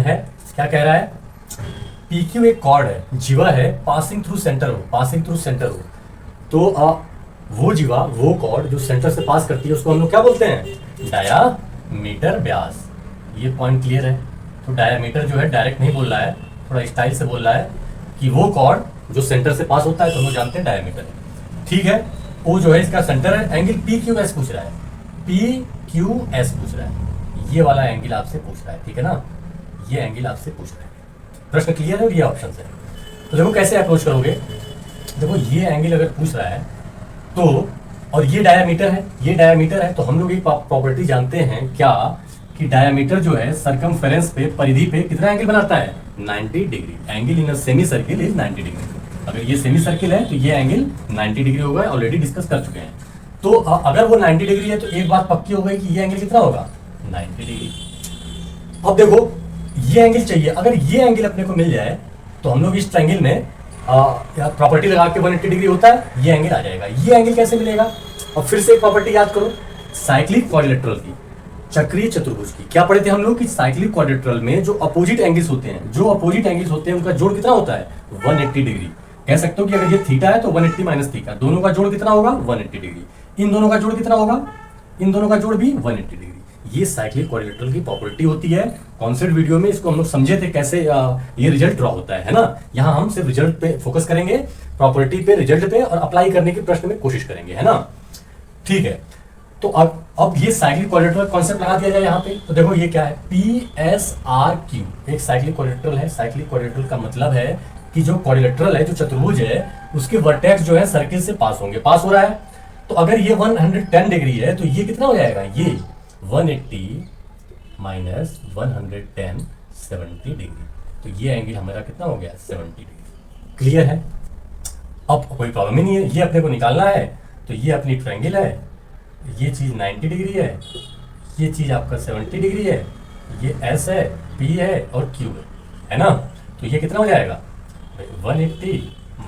है, क्या कह रहा है, पी क्यू एक कॉर्ड है, जीवा है, पासिंग थ्रू सेंटर हो, तो वो जीवा, वो कॉर्ड जो सेंटर से पास करती है उसको हम लोग क्या बोलते हैं, डायामीटर व्यास। ये पॉइंट क्लियर है। तो डायामीटर जो है डायरेक्ट नहीं बोल रहा है, थोड़ा स्टाइल से बोल रहा है कि वो कॉर्ड जो सेंटर से पास होता है तो हम लोग जानते हैं डायामीटर है। ठीक है, वो जो है इसका सेंटर है, एंगल पी क्यू एस पूछ रहा है, पी क्यू एस पूछ रहा है, ये वाला एंगल आपसे पूछ रहा है, ठीक है ना, ये एंगल आपसे पूछ रहा है। प्रश्न क्लियर है और ये ऑप्शन है। तो देखो कैसे अप्रोच करोगे, देखो ये एंगल अगर पूछ रहा है तो, और ये डायामीटर है, तो हम लोग एक प्रॉपर्टी जानते हैं क्या, कि डायामीटर जो है सरकमफेरेंस पे, परिधि पे कितना एंगल बनाता है, 90 degree. Angle in a semi circle is 90 degree. अगर ये सेमी सर्किल है तो ये एंगल 90 डिग्री होगा, ऑलरेडी डिस्कस कर चुके हैं। तो अगर वो 90 डिग्री है तो एक बात पक्की हो गई कि ये एंगल कितना होगा, 90 डिग्री। अब देखो ये एंगल चाहिए, अगर ये एंगल अपने को मिल जाए तो हम लोग इस ट्रायंगल में प्रॉपर्टी लगा के 180 डिग्री होता है, ये एंगल आ जाएगा। ये एंगल कैसे मिलेगा, और फिर से एक प्रॉपर्टी याद करो, साइक्लिक क्वाड्रिलेटरल की, चक्रीय चतुर्भुज की। क्या पढ़े थे हम लोग कि साइक्लिक क्वाड्रिलेटरल में जो अपोजिट एंगल्स होते हैं, उनका जोड़ कितना होता है, 180 डिग्री। कह सकते हो कि अगर ये थीटा है तो 180 माइनस थीटा, दोनों का जोड़ कितना होगा, 180 डिग्री। इन दोनों का जोड़ कितना होगा, इन दोनों का जोड़ भी 180 डिग्री। ये साइक्लिक क्वाड्रिलेटरल की प्रॉपर्टी होती है। कॉन्सेप्ट वीडियो में इसको हम लोग समझे थे कैसे ये रिजल्ट ड्रॉ होता है ना। यहाँ हम सिर्फ रिजल्ट पे फोकस करेंगे, प्रॉपर्टी पे, रिजल्ट पे, और अप्लाई करने के प्रश्न में कोशिश करेंगे, है ना। ठीक है, तो अब ये साइक्लिक क्वाड्रिलेटरल कॉन्सेप्ट लगा दिया जाए यहाँ पे। तो देखो ये क्या है, PSRQ एक साइक्लिक क्वाड्रिलेटरल है। साइक्लिक क्वाड्रिलेटरल का मतलब है कि जो क्वाड्रिलेटरल है, जो चतुर्भुज है, उसके वर्टेक्स जो है सर्किल से पास होंगे, पास हो रहा है। तो अगर ये 110 डिग्री है तो ये कितना हो जाएगा, ये 180 माइनस 110, 70 डिग्री। तो ये एंगल हमारा कितना हो गया, 70 डिग्री। क्लियर है, अब कोई प्रॉब्लम ही नहीं है, ये अपने को निकालना है। तो ये अपनी ट्रायंगल है, ये चीज 90 डिग्री है, ये चीज आपका 70 डिग्री है, ये S है, P है और Q है ना। तो ये कितना हो जाएगा, 180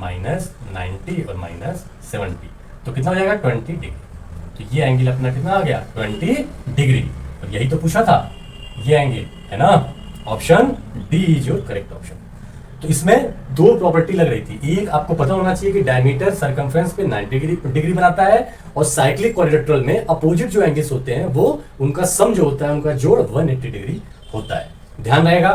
माइनस 90 और माइनस 70, तो कितना हो जाएगा, 20 डिग्री। तो ये एंगल अपना कितना आ गया, 20 डिग्री। और यही तो पूछा था, ये एंगल है ना। Option D is your correct option. तो इसमें दो प्रॉपर्टी लग रही थी, एक आपको पता होना चाहिए कि डायमीटर सरकमफ्रेंस पे 90 डिग्री बनाता है, और साइक्लिक क्वाड्रिलेटरल में अपोजिट जो एंगल्स होते हैं वो, उनका सम जो होता है, उनका जोड़ 180 डिग्री होता है। ध्यान रहेगा।